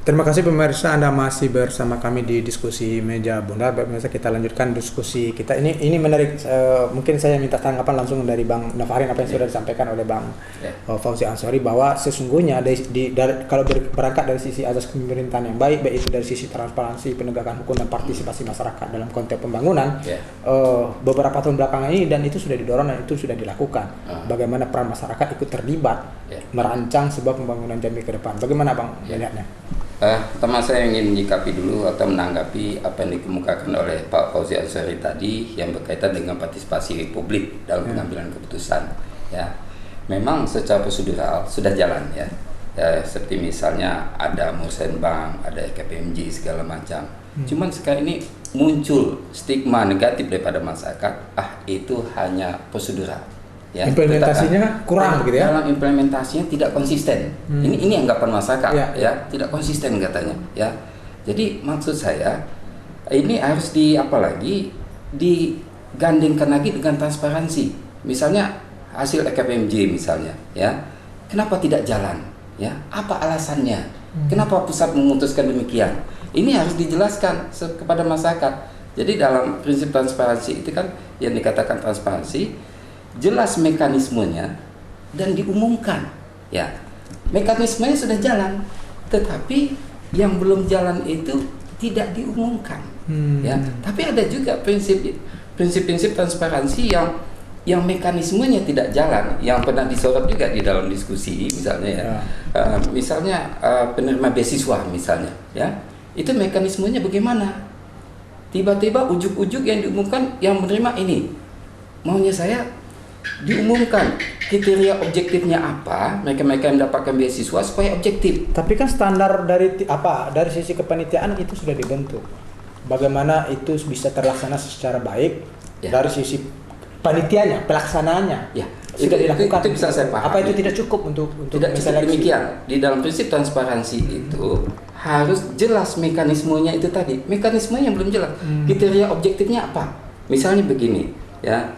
Terima kasih pemirsa, Anda masih bersama kami di diskusi meja bundar. Pemirsa, kita lanjutkan diskusi kita. Ini menarik. Mungkin saya minta tanggapan langsung dari Bang Nafarin apa yang sudah disampaikan oleh Bang Fauzi Ansori, bahwa sesungguhnya kalau berangkat dari sisi azas pemerintahan yang baik itu dari sisi transparansi, penegakan hukum dan partisipasi masyarakat dalam konteks pembangunan, beberapa tahun belakangan ini, dan itu sudah didorong dan itu sudah dilakukan. Bagaimana peran masyarakat ikut terlibat merancang sebuah pembangunan Jambi ke depan. Bagaimana Bang melihatnya? Pertama saya ingin menyikapi dulu atau menanggapi apa yang dikemukakan oleh Pak Fauzi Ansori tadi yang berkaitan dengan partisipasi publik dalam pengambilan keputusan. Ya, memang secara prosedural sudah jalan ya. Seperti misalnya ada Musrenbang, ada KPMG segala macam. Cuman sekarang ini muncul stigma negatif daripada masyarakat. Itu hanya prosedural. Ya, implementasinya kurang begitu ya. Dalam implementasinya tidak konsisten. Ini anggapan masyarakat ya, tidak konsisten katanya ya. Jadi maksud saya ini harus digandingkan lagi dengan transparansi. Misalnya hasil KPMG misalnya ya. Kenapa tidak jalan? Ya, apa alasannya? Kenapa pusat memutuskan demikian? Ini harus dijelaskan kepada masyarakat. Jadi dalam prinsip transparansi itu kan yang dikatakan transparansi, jelas mekanismenya dan diumumkan ya. Mekanismenya sudah jalan, tetapi yang belum jalan itu tidak diumumkan ya. Tapi ada juga prinsip-prinsip transparansi yang mekanismenya tidak jalan, yang pernah disorot juga di dalam diskusi misalnya ya. Misalnya penerima beasiswa misalnya ya, itu mekanismenya bagaimana? Tiba-tiba ujuk-ujuk yang diumumkan yang menerima ini, maunya saya diumumkan kriteria objektifnya apa, mereka yang mendapatkan beasiswa supaya objektif. Tapi kan standar dari sisi kepanitiaan itu sudah dibentuk. Bagaimana itu bisa terlaksana secara baik dari sisi panitianya, pelaksanaannya. Ya, sudah dilakukan. Itu bisa saya pahami. Apa itu tidak cukup untuk tidak cukup demikian. Di dalam prinsip transparansi itu harus jelas mekanismenya itu tadi. Mekanismenya yang belum jelas. Kriteria objektifnya apa? Misalnya begini, ya.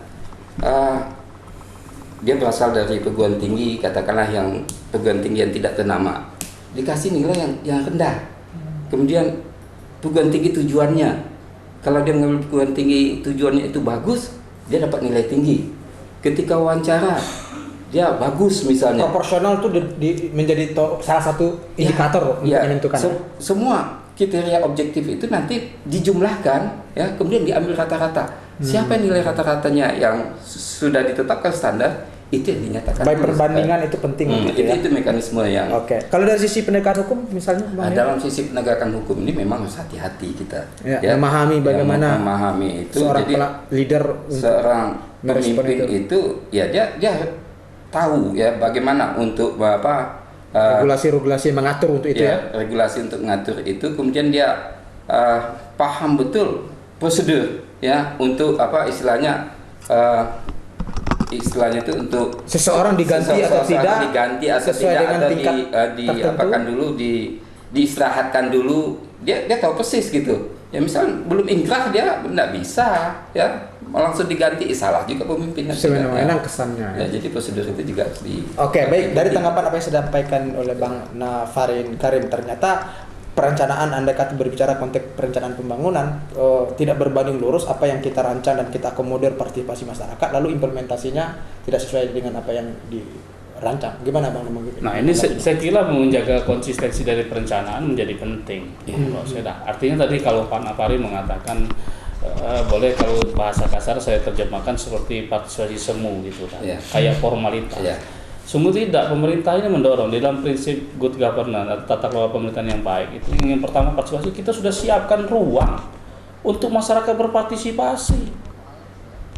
Dia berasal dari perguruan tinggi, katakanlah yang perguruan tinggi yang tidak ternama, dikasih nilai yang rendah. Kemudian perguruan tinggi tujuannya, kalau dia mengambil perguruan tinggi tujuannya itu bagus, dia dapat nilai tinggi. Ketika wawancara dia bagus misalnya. Proporsional itu menjadi salah satu indikator untuk menentukan. Semua kriteria objektif itu nanti dijumlahkan ya, kemudian diambil rata-rata. Siapa yang nilai rata-ratanya yang sudah ditetapkan standar, itu yang dinyatakan. Baik, perbandingan itu penting. Itu mekanisme yang. Oke. Kalau dari sisi penegakan hukum misalnya, dalam sisi penegakan hukum ini memang harus hati-hati kita. Ya, memahami bagaimana memahami itu. Seorang leader, seorang pemimpin itu ya dia tahu ya bagaimana untuk regulasi mengatur untuk itu ya. Regulasi untuk mengatur itu, kemudian dia paham betul prosedur ya untuk istilahnya itu untuk seseorang diganti atau tidak sesuai dengan tingkat diapakan dulu, diistirahatkan dulu, dia tahu persis gitu ya. Misal belum inkrah dia tidak bisa ya langsung diganti, salah juga pemimpinnya sebenarnya kesannya ya. Jadi prosedur itu juga harus baik, dari tanggapan apa yang sudah disampaikan oleh Bang Nafarin Karim, ternyata perencanaan, andai kata berbicara konteks perencanaan pembangunan, tidak berbanding lurus apa yang kita rancang dan kita akomodir partisipasi masyarakat, lalu implementasinya tidak sesuai dengan apa yang dirancang. Gimana Bang? Nah, ini saya kira menjaga konsistensi dari perencanaan menjadi penting. Artinya tadi kalau Pak Nafarin mengatakan boleh kalau bahasa kasar saya terjemahkan seperti partisipasi semu gitu kan, kayak formalitas. Sungguh tidak, pemerintah ini mendorong di dalam prinsip good governance atau tata kelola pemerintahan yang baik. Itu yang pertama, partisipasi. Kita sudah siapkan ruang untuk masyarakat berpartisipasi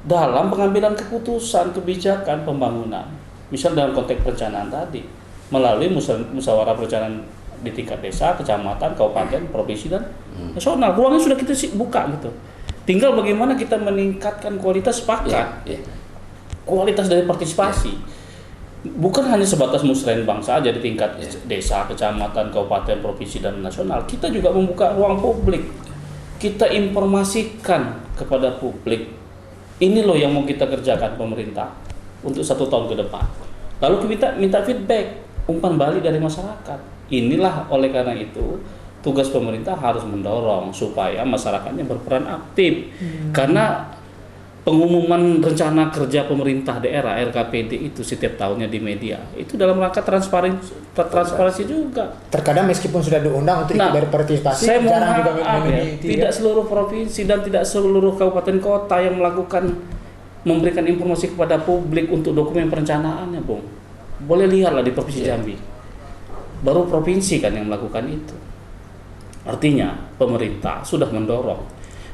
dalam pengambilan keputusan kebijakan pembangunan. Misal dalam konteks perencanaan tadi, melalui musyawarah perencanaan di tingkat desa, kecamatan, kabupaten, provinsi dan nasional. Ruangnya sudah kita buka gitu. Tinggal bagaimana kita meningkatkan kualitas sepakat, kualitas dari partisipasi. Bukan hanya sebatas musrenbang saja di tingkat desa, kecamatan, kabupaten, provinsi dan nasional. Kita juga membuka ruang publik. Kita informasikan kepada publik, ini loh yang mau kita kerjakan pemerintah untuk 1 tahun ke depan. Lalu kita minta feedback, umpan balik dari masyarakat. Inilah oleh karena itu tugas pemerintah harus mendorong supaya masyarakatnya berperan aktif. Karena pengumuman rencana kerja pemerintah daerah RKPD itu setiap tahunnya di media itu dalam rangka transparansi juga. Terkadang meskipun sudah diundang untuk ikut berpartisipasi, saya jarang juga tidak seluruh provinsi dan tidak seluruh kabupaten kota yang memberikan informasi kepada publik untuk dokumen perencanaannya, Bung. Boleh lihatlah di Provinsi Jambi. Baru provinsi kan yang melakukan itu. Artinya pemerintah sudah mendorong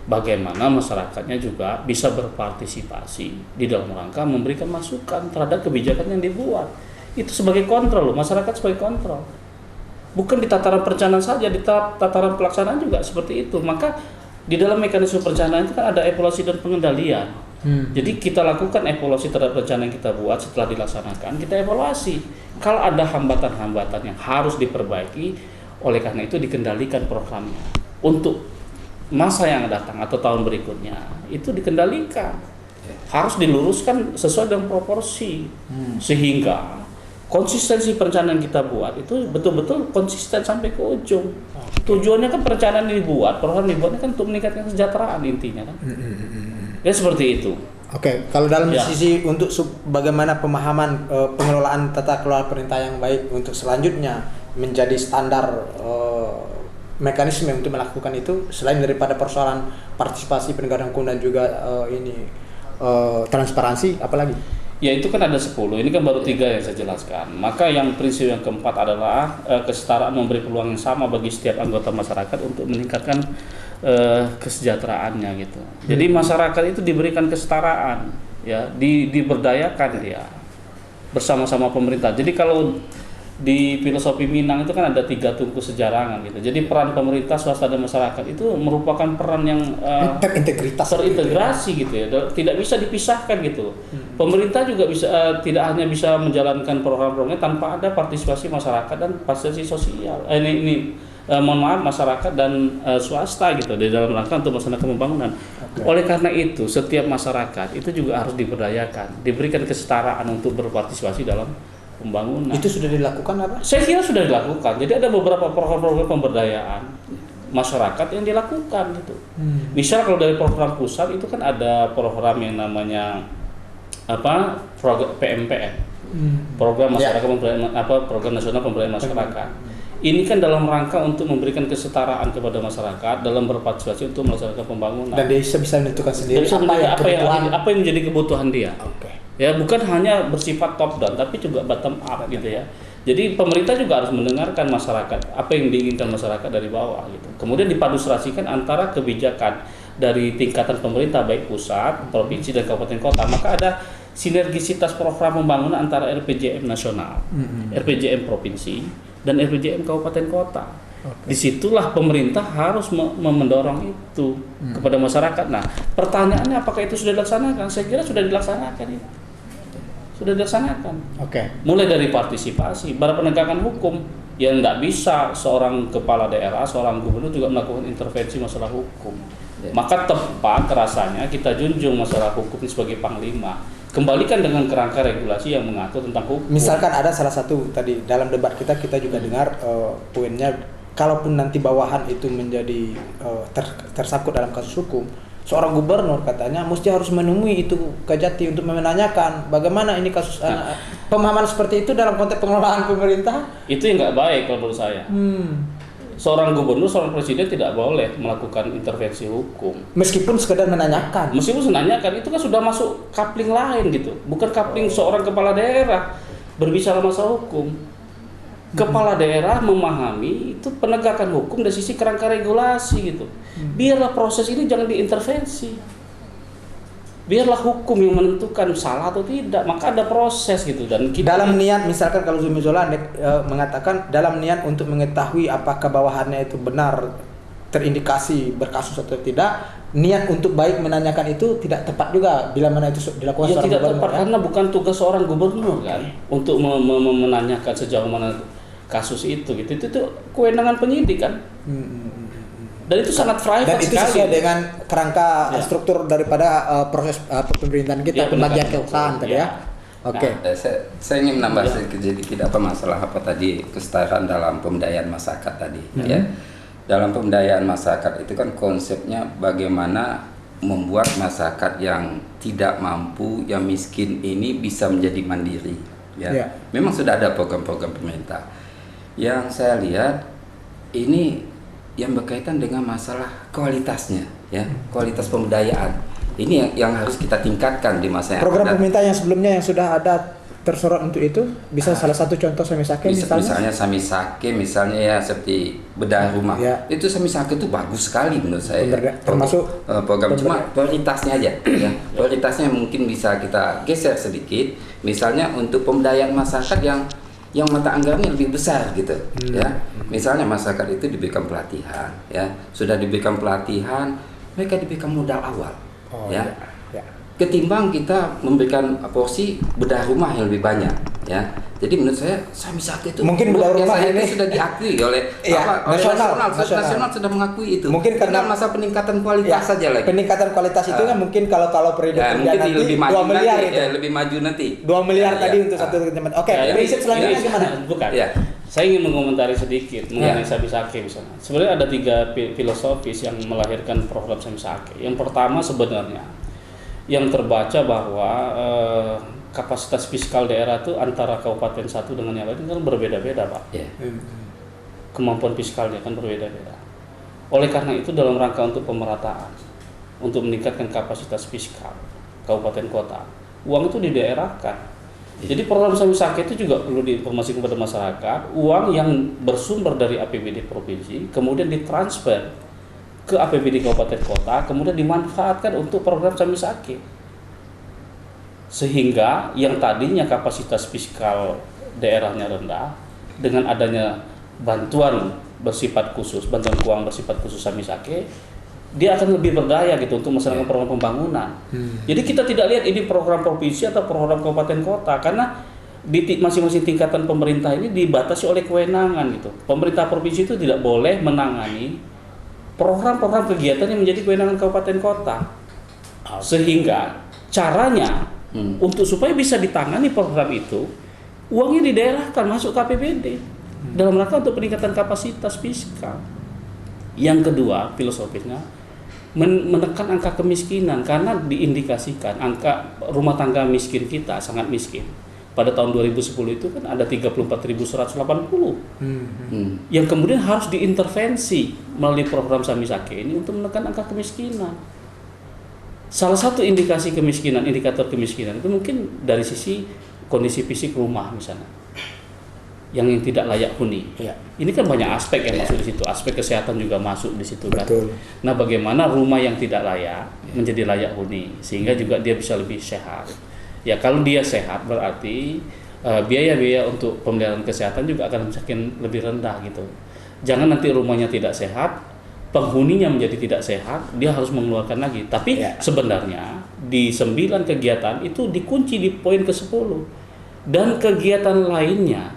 bagaimana masyarakatnya juga bisa berpartisipasi di dalam rangka memberikan masukan terhadap kebijakan yang dibuat. Itu sebagai kontrol loh, masyarakat sebagai kontrol. Bukan di tataran perencanaan saja, di tataran pelaksanaan juga seperti itu. Maka di dalam mekanisme perencanaan itu kan ada evaluasi dan pengendalian. Jadi kita lakukan evaluasi terhadap rencana yang kita buat setelah dilaksanakan, kita evaluasi. Kalau ada hambatan-hambatan yang harus diperbaiki, oleh karena itu dikendalikan programnya. Untuk masa yang datang atau tahun berikutnya itu dikendalikan, harus diluruskan sesuai dengan proporsi, sehingga konsistensi perencanaan kita buat itu betul-betul konsisten sampai ke ujung. Tujuannya kan perencanaan ini dibuat, program dibuatnya kan untuk meningkatkan kesejahteraan intinya kan. Ya seperti itu. Oke, kalau dalam sisi untuk bagaimana pemahaman pengelolaan tata kelola perintah yang baik untuk selanjutnya menjadi standar mekanisme untuk melakukan itu, selain daripada persoalan partisipasi penegakan hukum dan juga transparansi, apalagi? Ya itu kan ada 10, ini kan baru 3 yang saya jelaskan. Maka yang prinsip yang keempat adalah kesetaraan memberi peluang yang sama bagi setiap anggota masyarakat untuk meningkatkan kesejahteraannya gitu. Jadi masyarakat itu diberikan kesetaraan, ya, diberdayakan dia bersama-sama pemerintah. Jadi kalau di filosofi Minang itu kan ada 3 tungku sejarangan gitu. Jadi peran pemerintah, swasta dan masyarakat itu merupakan peran yang terintegrasi gitu ya. Tidak bisa dipisahkan gitu. Pemerintah juga bisa tidak hanya bisa menjalankan program-programnya tanpa ada partisipasi masyarakat dan partisipasi sosial. Masyarakat dan swasta gitu di dalam rangka untuk melaksanakan pembangunan. Oleh karena itu, setiap masyarakat itu juga harus diberdayakan, diberikan kesetaraan untuk berpartisipasi dalam pembangunan. Itu sudah dilakukan apa? Saya kira sudah dilakukan. Jadi ada beberapa program-program pemberdayaan masyarakat yang dilakukan gitu. Misal kalau dari program pusat itu kan ada program yang namanya program PMPN. Program masyarakat program nasional pemberdayaan masyarakat. Ini kan dalam rangka untuk memberikan kesetaraan kepada masyarakat dalam berpartisipasi untuk melaksanakan pembangunan. Dan dia bisa menentukan sendiri apa yang menjadi kebutuhan dia. Ya, bukan hanya bersifat top down tapi juga bottom up gitu ya. Jadi pemerintah juga harus mendengarkan masyarakat, apa yang diinginkan masyarakat dari bawah gitu. Kemudian dipaduserasikan antara kebijakan dari tingkatan pemerintah baik pusat, provinsi dan kabupaten kota. Maka ada sinergisitas program pembangunan antara RPJM nasional, RPJM provinsi dan RPJM kabupaten kota. Disitulah pemerintah harus mendorong itu kepada masyarakat. Nah, pertanyaannya apakah itu sudah dilaksanakan? Saya kira sudah dilaksanakan itu. Sudah dilaksanakan. Mulai dari partisipasi, pada penegakan hukum yang tidak bisa seorang kepala daerah, seorang gubernur juga melakukan intervensi masalah hukum. Maka tepat rasanya kita junjung masalah hukum sebagai panglima. Kembalikan dengan kerangka regulasi yang mengatur tentang hukum. Misalkan ada salah satu tadi dalam debat kita juga dengar poinnya, kalaupun nanti bawahan itu menjadi tersangkut dalam kasus hukum, seorang gubernur katanya mesti harus menemui itu Kejati untuk menanyakan bagaimana ini kasus pemahaman seperti itu dalam konteks pengelolaan pemerintah. Itu yang nggak baik kalau menurut saya. Seorang gubernur, seorang presiden tidak boleh melakukan intervensi hukum. Meskipun sekedar menanyakan. Itu kan sudah masuk coupling lain gitu. Bukan coupling seorang kepala daerah berbicara masalah hukum. Kepala daerah memahami itu penegakan hukum dari sisi kerangka regulasi gitu. Biarlah proses ini jangan diintervensi. Biarlah hukum yang menentukan salah atau tidak, maka ada proses gitu. Dan kita dalam niat, misalkan kalau Zumi Zola mengatakan dalam niat untuk mengetahui apakah bawahannya itu benar terindikasi berkasus atau tidak, niat untuk baik menanyakan itu tidak tepat juga bila mana itu dilakukan seorang tidak gubernur. Tepat karena bukan tugas seorang gubernur kan untuk menanyakan sejauh mana kasus itu gitu. Itu kewenangan penyidik kan. Dan itu sangat private dan itu sekali. Sesuai dengan kerangka struktur daripada proses pemerintahan kita, pembagian kekuasaan tadi ya. Oke. Nah, saya ingin menambah sedikit apa masalah apa tadi kesetaraan dalam pemberdayaan masyarakat tadi ya. Dalam pemberdayaan masyarakat itu kan konsepnya bagaimana membuat masyarakat yang tidak mampu, yang miskin ini bisa menjadi mandiri ya. Memang sudah ada program-program pemerintah. Yang saya lihat ini yang berkaitan dengan masalah kualitasnya ya, kualitas pemberdayaan. Ini yang harus kita tingkatkan di masa yang program pemerintah yang sebelumnya yang sudah ada tersorot untuk itu, bisa salah satu contoh Samisake misalnya Samisake misalnya ya, seperti bedah rumah itu Samisake itu bagus sekali menurut saya termasuk program cuma prioritasnya aja ya, prioritasnya mungkin bisa kita geser sedikit, misalnya untuk pemberdayaan masyarakat yang mata anggarannya lebih besar gitu ya, misalnya masyarakat itu diberikan pelatihan ya, sudah diberikan pelatihan mereka diberikan modal awal ketimbang kita memberikan porsi bedah rumah yang lebih banyak ya. Jadi menurut saya Samisake itu mungkin bedah rumah ini sudah diakui oleh nasional sudah mengakui itu. Mungkin karena masa peningkatan kualitas saja lagi. Peningkatan kualitas itu kan mungkin kalau periode kerja nanti lebih 2 miliar nanti, itu. Lebih maju nanti. 2 miliar tadi untuk satu kecamatan. Oke, prinsip selanjutnya gimana? Bukan. Saya ingin mengomentari sedikit mengenai Samisake misalnya. Sebenarnya ada 3 filosofis yang melahirkan program Samisake. Yang pertama sebenarnya yang terbaca bahwa kapasitas fiskal daerah itu antara kabupaten satu dengan yang lain kan berbeda-beda, Pak. Kemampuan fiskalnya kan berbeda-beda. Oleh karena itu dalam rangka untuk pemerataan, untuk meningkatkan kapasitas fiskal kabupaten kota, uang itu didaerahkan. Jadi program Samisake itu juga perlu diinformasikan kepada masyarakat, uang yang bersumber dari APBD provinsi kemudian ditransfer ke APBD kabupaten kota, kemudian dimanfaatkan untuk program Samisake. Sehingga yang tadinya kapasitas fiskal daerahnya rendah, dengan adanya bantuan bersifat khusus, bantuan keuangan bersifat khusus Samisake, dia akan lebih berdaya gitu untuk melaksanakan program pembangunan. Jadi kita tidak lihat ini program provinsi atau program kabupaten kota, karena di masing-masing tingkatan pemerintah ini dibatasi oleh kewenangan gitu. Pemerintah provinsi itu tidak boleh menangani program-program kegiatan yang menjadi kewenangan kabupaten kota, sehingga caranya untuk supaya bisa ditangani program itu, uangnya didaerahkan masuk ke APBD dalam rangka untuk peningkatan kapasitas fiskal. Yang kedua filosofisnya menekan angka kemiskinan, karena diindikasikan angka rumah tangga miskin kita sangat miskin. Pada tahun 2010 itu kan ada 34.180 yang kemudian harus diintervensi melalui program Samisake ini untuk menekan angka kemiskinan. Salah satu indikasi kemiskinan, indikator kemiskinan itu mungkin dari sisi kondisi fisik rumah misalnya, yang tidak layak huni. Ini kan banyak aspek yang masuk di situ, aspek kesehatan juga masuk di situ kan. Nah, bagaimana rumah yang tidak layak menjadi layak huni sehingga juga dia bisa lebih sehat. Ya, kalau dia sehat berarti biaya-biaya untuk pemeliharaan kesehatan juga akan semakin lebih rendah gitu. Jangan nanti rumahnya tidak sehat, penghuninya menjadi tidak sehat, dia harus mengeluarkan lagi. Tapi sebenarnya di 9 kegiatan itu dikunci di poin ke-10. Dan kegiatan lainnya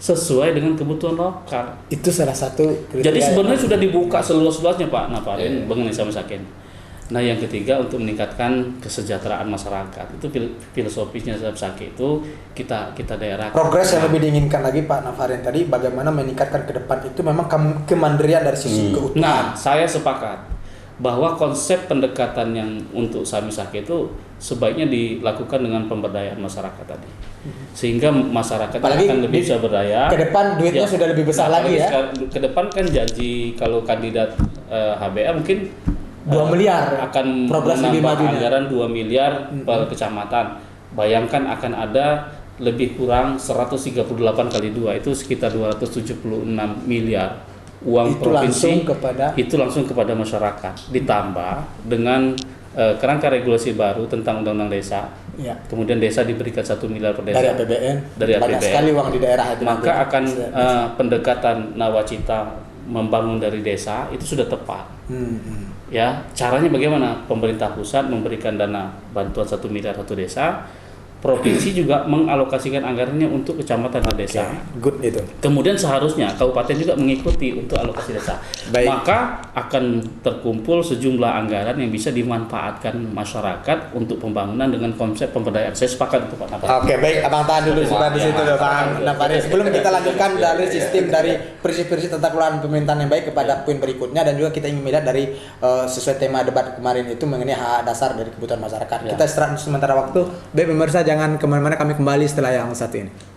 sesuai dengan kebutuhan lokal. Itu salah satu kriteria. Jadi sebenarnya sudah dibuka seluas-luasnya Pak Nafarin mengenai Samisake. Nah, yang ketiga untuk meningkatkan kesejahteraan masyarakat, itu filosofisnya Samisake itu kita daerah. Progres yang lebih diinginkan lagi Pak Nafarin tadi, bagaimana meningkatkan ke depan itu memang kemandirian dari sisi keutuhan. Nah, saya sepakat bahwa konsep pendekatan yang untuk Samisake itu sebaiknya dilakukan dengan pemberdayaan masyarakat tadi, sehingga masyarakat akan lebih bisa berdaya. Ke depan duitnya sudah lebih besar lagi ya. Ke depan kan janji kalau kandidat HBA mungkin 2 miliar akan menambah anggaran 2 miliar per kecamatan. Bayangkan akan ada lebih kurang 138 kali 2 itu sekitar 276 miliar uang itu provinsi langsung langsung kepada masyarakat, ditambah dengan kerangka regulasi baru tentang undang-undang desa. Kemudian desa diberikan 1 miliar per desa dari APBN. Banyak sekali uang di daerah itu. Maka akan pendekatan nawacita membangun dari desa itu sudah tepat. Ya, caranya bagaimana? Pemerintah pusat memberikan dana bantuan 1 miliar satu desa, provinsi juga mengalokasikan anggarannya untuk kecamatan dan desa. Good itu. Kemudian seharusnya kabupaten juga mengikuti untuk alokasi desa. Baik. Maka akan terkumpul sejumlah anggaran yang bisa dimanfaatkan masyarakat untuk pembangunan dengan konsep pemberdayaan. Saya sepakat itu Pak Napari. Oke, baik, Abang tahan dulu sudah di situ ya, Bang Napari. Sebelum kita lanjutkan dari sistem dari prinsip-prinsip tata kelola pemerintahan yang baik kepada poin berikutnya, dan juga kita ingin melihat dari sesuai tema debat kemarin itu mengenai hak dasar dari kebutuhan masyarakat. Ya. Kita istirahat sementara waktu. Baik pemirsa, jangan kemana-mana, kami kembali setelah yang satu ini.